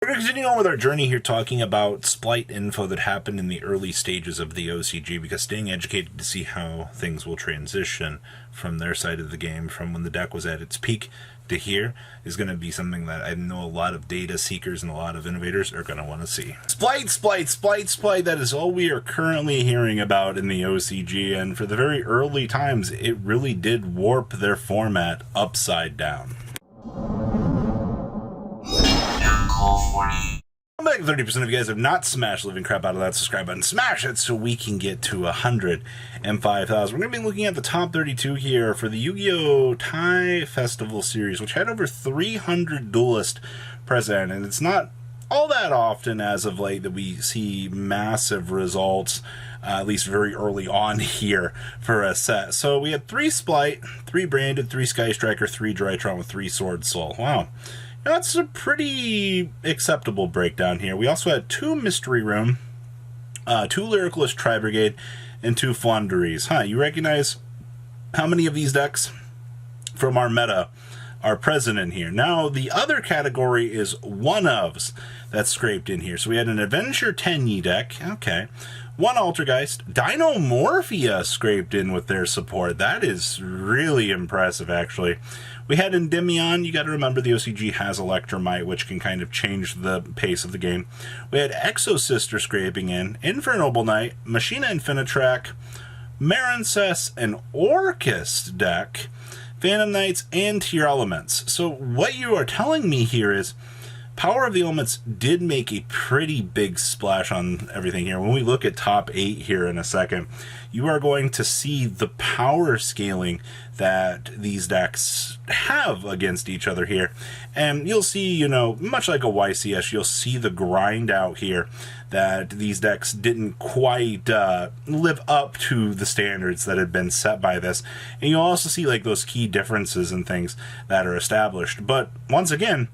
We're going to continue on with our journey here talking about Splight info that happened in the early stages of the OCG, because staying educated to see how things will transition from their side of the game from when the deck was at its peak to here is going to be something that I know a lot of data seekers and a lot of innovators are going to want to see. Splite, that is all we are currently hearing about in the OCG, and for the very early times it really did warp their format upside down. I'm betting 30% of you guys have not smashed the living crap out of that subscribe button. Smash it so we can get to 105,000. We're going to be looking at the top 32 here for the Yu-Gi-Oh! Tai Festival series, which had over 300 duelists present, and it's not all that often as of late that we see massive results, at least very early on here for a set. So we had 3 Splight, 3 Branded, 3 Sky Striker, 3 Drytron with 3 Sword Soul. Wow. Now, that's a pretty acceptable breakdown here. We also had 2 Mystery Rune, 2 Lyricalist Tri-Brigade, and 2 Flaunderies. You recognize how many of these decks from our meta are present in here? Now, the other category is one-ofs that's scraped in here. So we had an Adventure Tenyi deck, okay, 1 Altergeist, Dinomorphia scraped in with their support. That is really impressive, actually. We had Endymion. You got to remember the OCG has Electromite, which can kind of change the pace of the game. We had Exosister scraping in, Infernal Knight, Machina Infinitrack, Marincess, and Orcus deck, Phantom Knights, and Tier Elements. So what you are telling me here is Power of the Elements did make a pretty big splash on everything here. When we look at top 8 here in a second, you are going to see the power scaling that these decks have against each other here. And you'll see, you know, much like a YCS, you'll see the grind out here that these decks didn't quite live up to the standards that had been set by this. And you'll also see like those key differences and things that are established. But once again,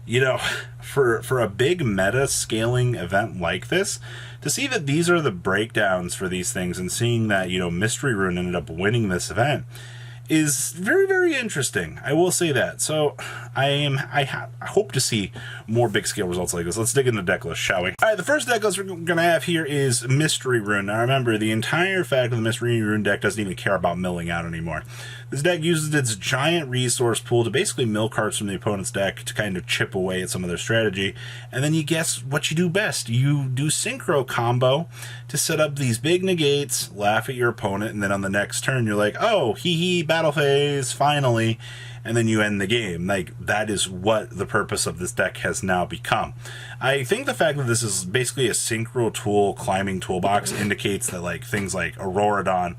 you know, for a big meta scaling event like this, to see that these are the breakdowns for these things and seeing that, you know, Mystery Rune ended up winning this event is very, very interesting. I will say that. So I hope to see more big scale results like this. Let's dig into the deck list, shall we? All right, the first deck list we're going to have here is Mystery Rune. Now remember, the entire fact of the Mystery Rune deck doesn't even care about milling out anymore. This deck uses its giant resource pool to basically mill cards from the opponent's deck to kind of chip away at some of their strategy. And then you guess what you do best. You do Synchro Combo to set up these big negates, laugh at your opponent, and then on the next turn you're like, oh, hee, battle phase, finally. And then you end the game. Like, that is what the purpose of this deck has now become. I think the fact that this is basically a synchro tool climbing toolbox indicates that like things like Auroradon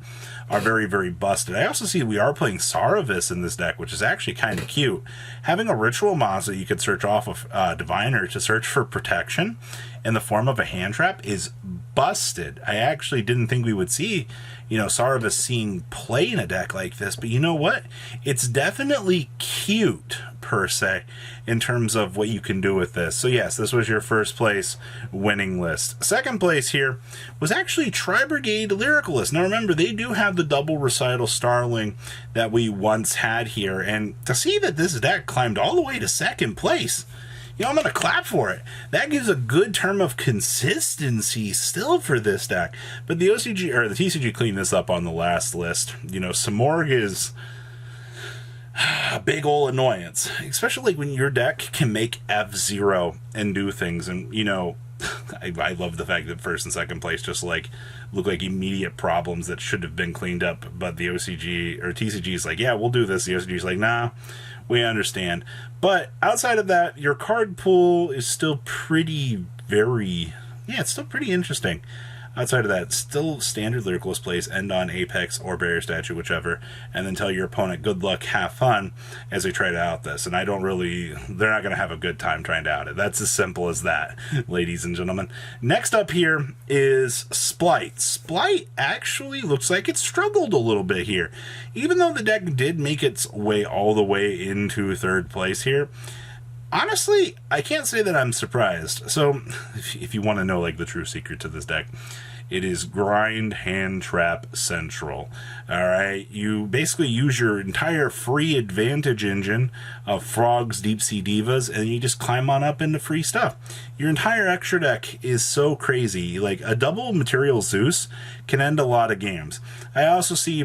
are very, very busted. I also see we are playing Saravis in this deck, which is actually kind of cute. Having a ritual monster you could search off of Diviner to search for protection in the form of a hand trap is busted. I actually didn't think we would see, you know, Saravis seen play in a deck like this, but you know what? It's definitely cute, per se, in terms of what you can do with this. So yes, this was your first place winning list. Second place here was actually Tri-Brigade Lyricalist. Now remember, they do have the double Recital Starling that we once had here, and to see that this deck climbed all the way to second place, you know, I'm going to clap for it. That gives a good term of consistency still for this deck. But the OCG, or the TCG cleaned this up on the last list. You know, Samorg is a big ol' annoyance, especially when your deck can make F0 and do things. And, you know, I love the fact that first and second place just like look like immediate problems that should have been cleaned up. But the OCG or TCG is like, yeah, we'll do this. The OCG is like, nah, we understand. But outside of that, your card pool is still pretty it's still pretty interesting. Outside of that, still standard Lyricalist plays end on Apex or Barrier Statue, whichever, and then tell your opponent good luck, have fun as they try to out this. And they're not going to have a good time trying to out it. That's as simple as that, ladies and gentlemen. Next up here is Splight. Splight actually looks like it struggled a little bit here. Even though the deck did make its way all the way into third place here, Honestly, I can't say that I'm surprised. So, if you want to know, like, the true secret to this deck, it is grind hand trap central. Alright, you basically use your entire free advantage engine of frogs, deep sea divas, and you just climb on up into free stuff. Your entire extra deck is so crazy. Like, a double material Zeus can end a lot of games. I also see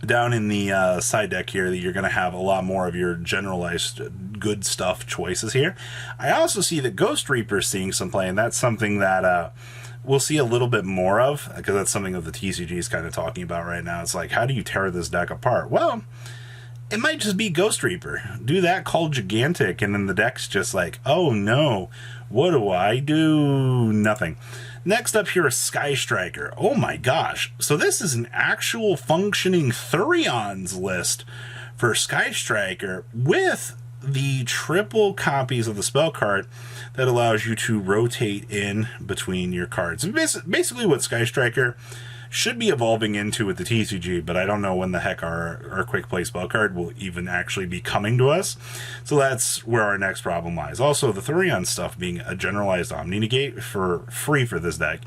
down in the side deck here that you're going to have a lot more of your generalized good stuff choices here. I also see that Ghost Reaper's seeing some play, and that's something that we'll see a little bit more of, because that's something that the TCG is kind of talking about right now. It's like, how do you tear this deck apart? Well, it might just be Ghost Reaper. Do that, call Gigantic, and then the deck's just like, oh no, what do I do? Nothing. Next up here is Sky Striker. Oh my gosh. So this is an actual functioning Thurions list for Sky Striker with the triple copies of the spell card that allows you to rotate in between your cards. Basically what Sky Striker should be evolving into with the TCG, but I don't know when the heck our quick play spell card will even actually be coming to us. So that's where our next problem lies. Also, the Thurion stuff being a generalized Omni Negate for free for this deck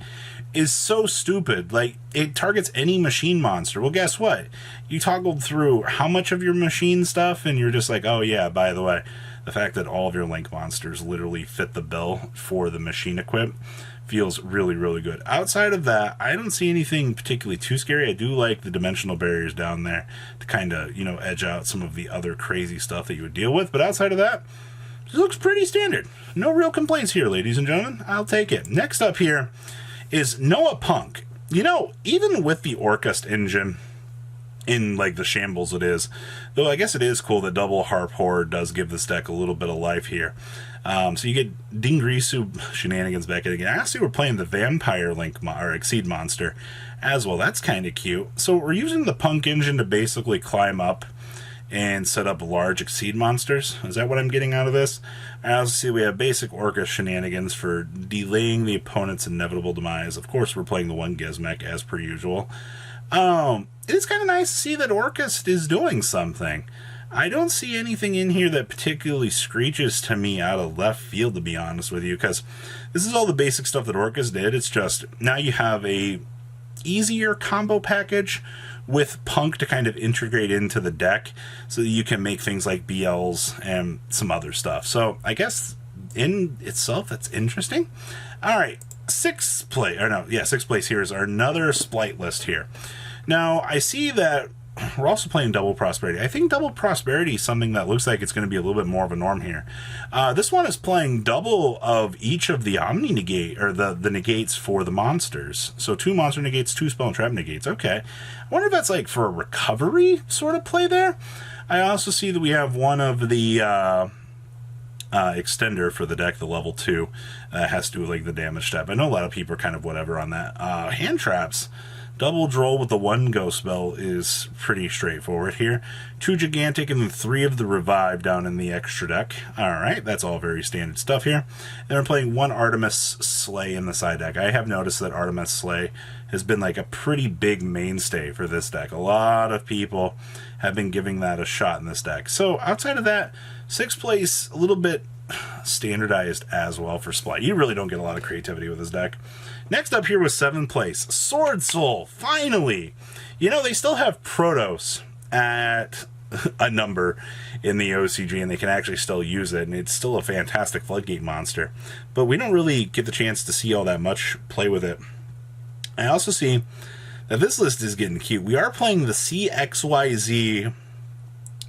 is so stupid. Like, it targets any machine monster. Well, guess what? You toggled through how much of your machine stuff, and you're just like, oh yeah, by the way, the fact that all of your Link monsters literally fit the bill for the machine equip feels really, really good. Outside of that, I don't see anything particularly too scary. I do like the dimensional barriers down there to kind of, you know, edge out some of the other crazy stuff that you would deal with. But outside of that, it looks pretty standard. No real complaints here, ladies and gentlemen. I'll take it. Next up here is Noah Punk. You know, even with the Orcust engine in, like, the shambles it is, though I guess it is cool that Double Harp Horror does give this deck a little bit of life here. So you get Dingrisu shenanigans back in again. Actually, we're playing the Vampire Link or Exceed monster as well. That's kind of cute. So we're using the Punk engine to basically climb up and set up large Exceed monsters. Is that what I'm getting out of this? I also see we have basic Orca shenanigans for delaying the opponent's inevitable demise. Of course, we're playing the one Gizmek as per usual. It's kind of nice to see that Orcust is doing something. I don't see anything in here that particularly screeches to me out of left field, to be honest with you, because this is all the basic stuff that Orcust did. It's just now you have a easier combo package with Punk to kind of integrate into the deck so that you can make things like BLs and some other stuff. So I guess in itself, that's interesting. All right, sixth place here is our another Splight list here. Now, I see that we're also playing Double Prosperity. I think Double Prosperity is something that looks like it's going to be a little bit more of a norm here. This one is playing double of each of the Omni Negate, or the negates for the monsters. So 2 monster negates, 2 spell and trap negates. Okay. I wonder if that's like for a recovery sort of play there. I also see that we have one of the extender for the deck, the level 2, has to do with like the damage step. I know a lot of people are kind of whatever on that. Hand traps. Double Droll with the 1 Go spell is pretty straightforward here. 2 Gigantic and then 3 of the Revive down in the extra deck. Alright, that's all very standard stuff here. And we're playing 1 Artemis Slay in the side deck. I have noticed that Artemis Slay has been like a pretty big mainstay for this deck. A lot of people have been giving that a shot in this deck. So outside of that, 6th place, a little bit standardized as well for Splite. You really don't get a lot of creativity with this deck. Next up here was 7th place, Sword Soul. Finally! You know, they still have Protos at a number in the OCG, and they can actually still use it, and it's still a fantastic Floodgate monster. But we don't really get the chance to see all that much play with it. I also see that this list is getting cute. We are playing the CXYZ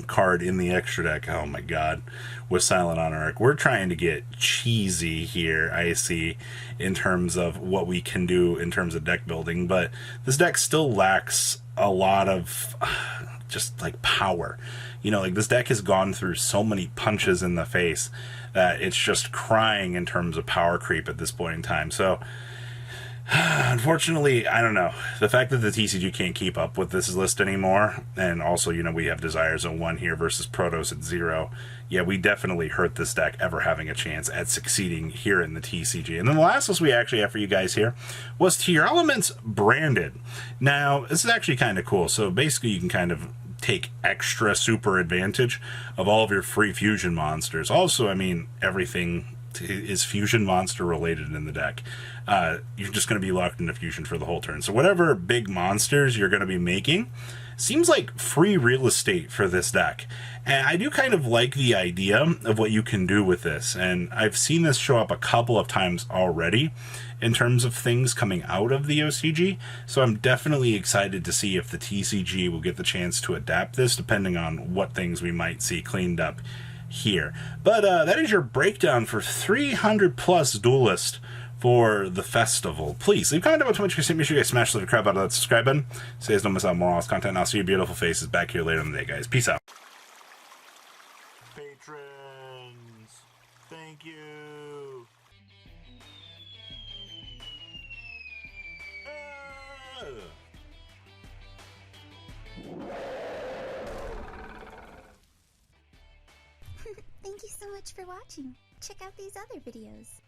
card in the extra deck. Oh my god, with Silent Honor. We're trying to get cheesy here, I see, in terms of what we can do in terms of deck building, but this deck still lacks a lot of just like power. You know, like this deck has gone through so many punches in the face that it's just crying in terms of power creep at this point in time. So unfortunately, I don't know. The fact that the TCG can't keep up with this list anymore, and also, you know, we have Desires at 1 here versus Protos at 0. Yeah, we definitely hurt this deck ever having a chance at succeeding here in the TCG. And then the last list we actually have for you guys here was To Your Elements Branded. Now, this is actually kind of cool. So basically, you can kind of take extra super advantage of all of your free fusion monsters. Also, I mean, everything is fusion monster related in the deck. You're just going to be locked into fusion for the whole turn. So whatever big monsters you're going to be making seems like free real estate for this deck. And I do kind of like the idea of what you can do with this. And I've seen this show up a couple of times already in terms of things coming out of the OCG. So I'm definitely excited to see if the TCG will get the chance to adapt this, depending on what things we might see cleaned up here. But that is your breakdown for 300 plus Duelist for the festival. Please leave a comment about how much you think. Make sure you guys smash the crap out of that subscribe button so you guys don't miss out on more awesome content. And I'll see your beautiful faces back here later in the day, guys. Peace out. Patrons, thank you. Thank you so much for watching. Check out these other videos.